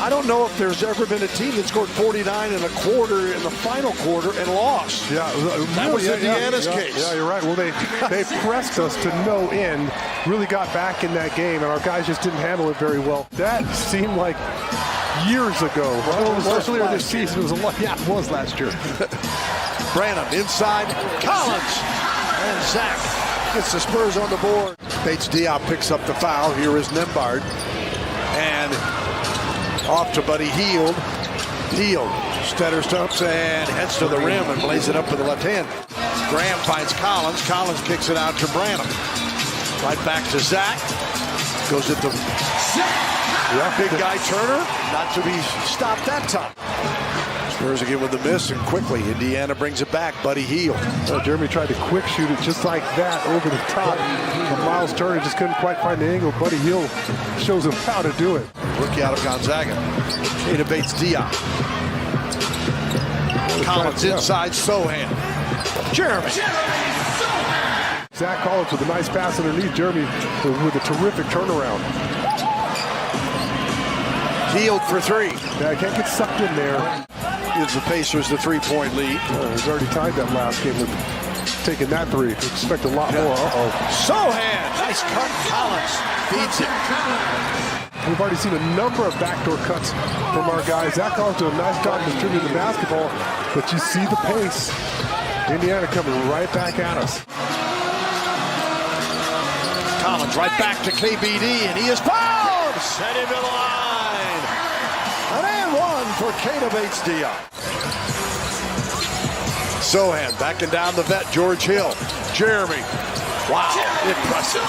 I don't know if there's ever been a team that scored 49 and a quarter in the final quarter and lost. Yeah, that was Indiana's case. Yeah, you're right. Well, they pressed us to no end, really got back in that game, and our guys just didn't handle it very well. That seemed like years ago. Well, it was earlier this season. It was a lot. Yeah, it was last year. Branham inside, Collins, and Zach gets the Spurs on the board. Bates Diop picks up the foul. Here is Nembhard. And off to Buddy Hield. Hield stutter stumps and heads to the rim and lays it up with the left hand. Graham finds Collins. Collins kicks it out to Branham. Right back to Zach. Goes at the big guy Turner. Not to be stopped that time. Spurs again with the miss, and quickly Indiana brings it back. Buddy Hield. Jeremy tried to quick shoot it just like that over the top. And Miles Turner just couldn't quite find the angle. Buddy Hield shows him how to do it. Rookie out of Gonzaga. Ada Bates Diop. Collins inside Sohan. Jeremy. Zach Collins with a nice pass underneath. Jeremy with a terrific turnaround. Hield for three. Yeah, can't get sucked in there. Gives the Pacers the three-point lead. He's already tied that last game with taking that three. Expect a lot more. Sohan, nice cut. Collins beats it. We've already seen a number of backdoor cuts from our guys. Zach Collins did a nice job distributing the basketball, but you see the pace. Indiana coming right back at us. Collins right back to KBD, and he is fouled. Set him to the line. An and one for Ada Bates Diop. Sohan backing down the vet, George Hill. Jeremy. Wow, impressive.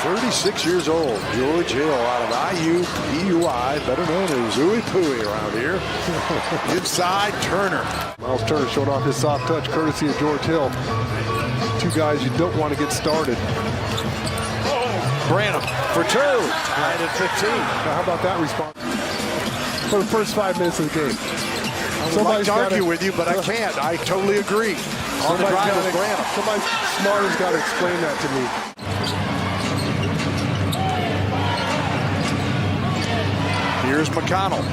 36 years old, George Hill out of IU, PUI, better known as Ooey Pooey around here. Inside, Turner. Miles Turner showing off his soft touch, courtesy of George Hill. Two guys you don't want to get started. Branham for two, tied at 15. Now, how about that response? For the first 5 minutes of the game. I'd like to argue with you, but I can't. I totally agree. On the drive with Branham. Somebody smart has got to explain that to me. Here's McConnell.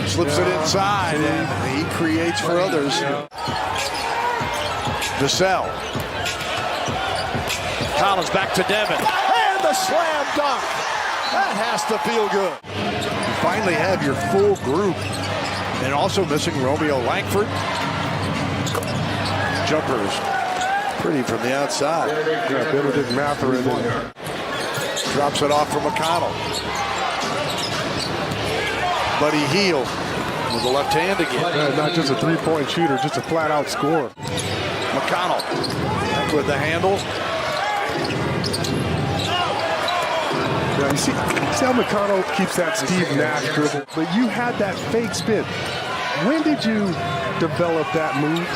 Slips it inside, and he creates for others. Vassell. Collins back to Devin. And the slam dunk. That has to feel good. You finally have your full group. And also missing Romeo Langford. Jumpers pretty from the outside. Yeah, Benedict Mather in there. Drops it off for McConnell. Buddy Hield with the left hand again. Yeah, not just a three-point shooter, just a flat-out scorer. McConnell back with the handle. Yeah, you see how McConnell keeps that Steve Nash dribble, but you had that fake spin. When did you develop that move?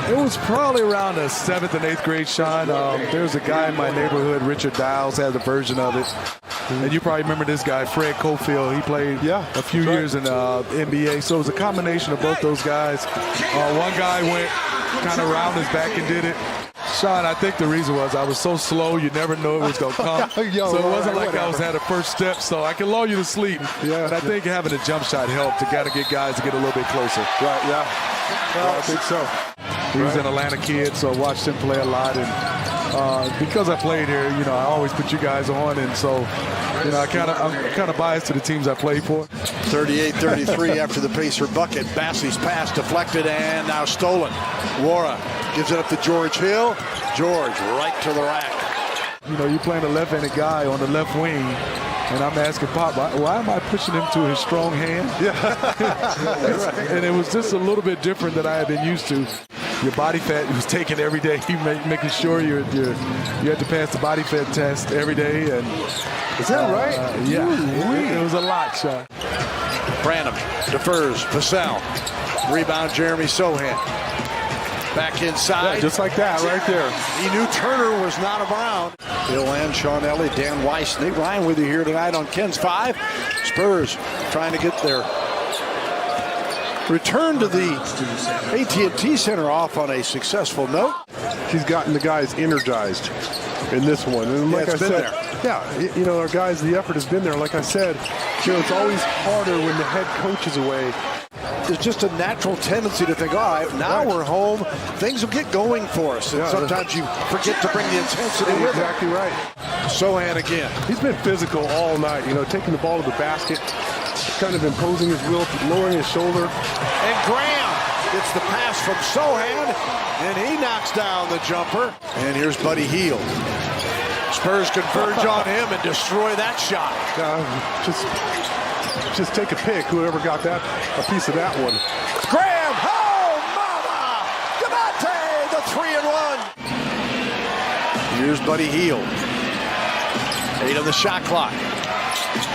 It was probably around the 7th and 8th grade, Sean. There's a guy in my neighborhood, Richard Dials, has a version of it. And you probably remember this guy, Fred Cofield. He played a few years in NBA. So it was a combination of both those guys. One guy went kind of around his back and did it. Sean, I think the reason was I was so slow, you never know it was going to come. So it wasn't like I had a first step, so I can lull you to sleep. Yeah, and I think having a jump shot helped to get guys to get a little bit closer. Right, yeah. I think so. He was an Atlanta kid, so I watched him play a lot. And because I played here, you know, I always put you guys on. And so, you know, I'm kind of biased to the teams I played for. 38-33 after the Pacer bucket. Bassey's pass deflected and now stolen. Wara gives it up to George Hill. George right to the rack. You know, you're playing a left-handed guy on the left wing, and I'm asking Pop, why am I pushing him to his strong hand? Yeah. And it was just a little bit different than I had been used to. Your body fat was taken every day. You making sure you had to pass the body fat test every day. And is that right? Yeah, it was a lot, Sean. Branham defers. Vassell. Rebound, Jeremy Sohan. Back inside. Yeah, just like that right there. He knew Turner was not around. Bill and Sean Elliott, Dan Weiss, Nick Ryan with you here tonight on Ken's 5. Spurs trying to get their return to the AT&T Center off on a successful note. He's gotten the guys energized in this one. And like I said, you know, our guys, the effort has been there. Like I said, It's always harder when the head coach is away. There's just a natural tendency to think, all right, now we're home, things will get going for us. And sometimes you forget to bring the intensity with it. Exactly right. Sohan again. He's been physical all night, taking the ball to the basket, kind of imposing his will, lowering his shoulder. And Graham gets the pass from Sohan, and he knocks down the jumper. And here's Buddy Hield. Spurs converge on him and destroy that shot. Just take a pick, whoever got a piece of that one. Graham, oh, mama! Gamate, the 3-and-1. Here's Buddy Hield. 8 on the shot clock.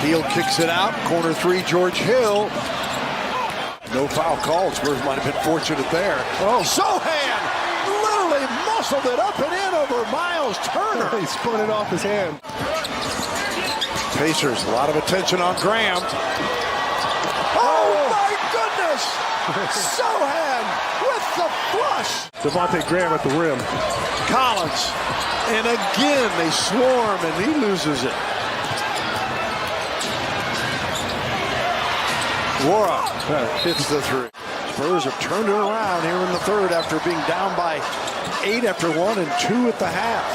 Hield kicks it out. Corner 3, George Hill. No foul called. Spurs might have been fortunate there. Oh, Sohan literally muscled it up and in over Miles Turner. He spun it off his hand. Pacers, a lot of attention on Graham. Oh, my goodness! Sohan with the flush. Devontae Graham at the rim. Collins. And again, they swarm, and he loses it. Wara hits the 3. Spurs have turned it around here in the third after being down by 8 after 1 and 2 at the half.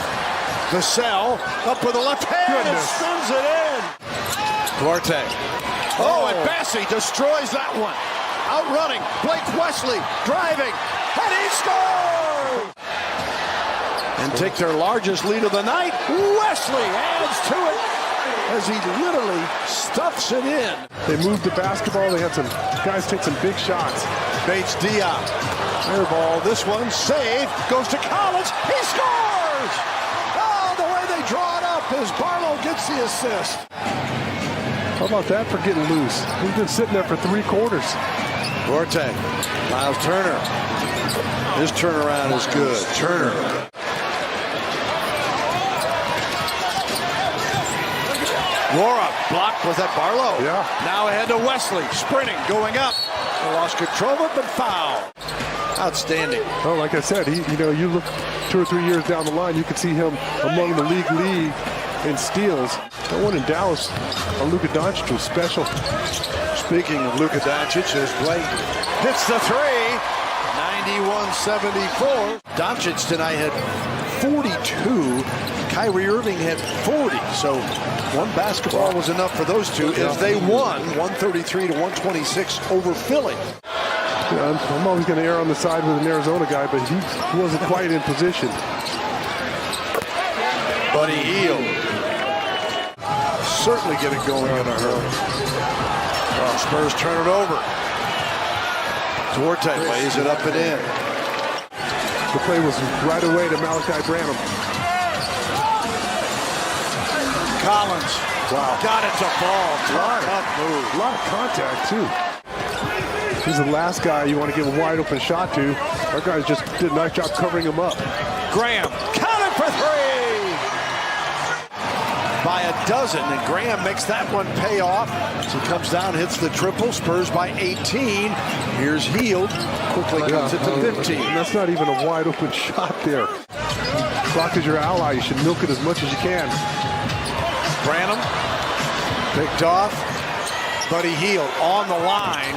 Vassell up with the left hand and spins it in. Duarte. Oh, and Bassey destroys that one. Outrunning. Blake Wesley driving. And he scores! And take their largest lead of the night. Wesley adds to it as he literally stuffs it in. They moved the basketball. They had some guys take some big shots. Bates Diop. Air ball. This one save. Goes to Collins. He scores! Oh, the way they draw it up as Barlow gets the assist. How about that for getting loose? He's been sitting there for 3 quarters. Duarte. Miles Turner. His turnaround is good. Turner. Wara blocked. Was that Barlow? Yeah. Now ahead to Wesley. Sprinting. Going up. They lost control of it, but foul. Outstanding. Oh, like I said, you look 2 or 3 years down the line, you can see him among the league in steals. That one in Dallas, Luka Doncic was special. Speaking of Luka Doncic, as Blake hits the 3, 91-74. Doncic tonight had 42. Kyrie Irving had 40. So one basketball was enough for those two as they won 133-126 over Philly. I'm always going to err on the side with an Arizona guy, but he wasn't quite in position. Buddy Hield. Certainly get it going in a hurry. Well, Spurs turn it over. Duarte lays it up and in. The play was right away to Malachi Branham. Collins. Wow. Got it to fall. Tough move. A lot of contact, too. He's the last guy you want to give a wide open shot to. Our guys just did a nice job covering him up. Graham. Counted for 3. By a dozen, and Graham makes that one pay off. So he comes down, hits the triple. Spurs by 18. Here's Hield. Quickly cuts it to 15. And that's not even a wide open shot there. Clock is your ally. You should milk it as much as you can. Branham picked off. Buddy Hield on the line.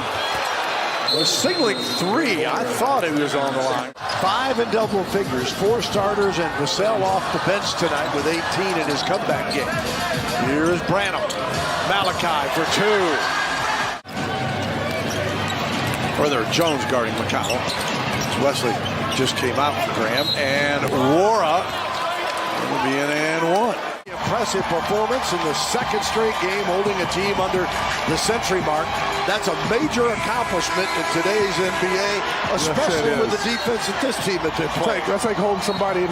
Was signaling 3. I thought it was on the line. 5 in double figures. 4 starters and Vassell off the bench tonight with 18 in his comeback game. Here's Branham. Malachi for 2. Or they're Jones guarding McConnell. Wesley just came out for Graham. And Wara will be in and 1. Impressive performance in the second straight game, holding a team under the century mark. That's a major accomplishment in today's NBA, especially with the defense that this team has been playing. That's like holding somebody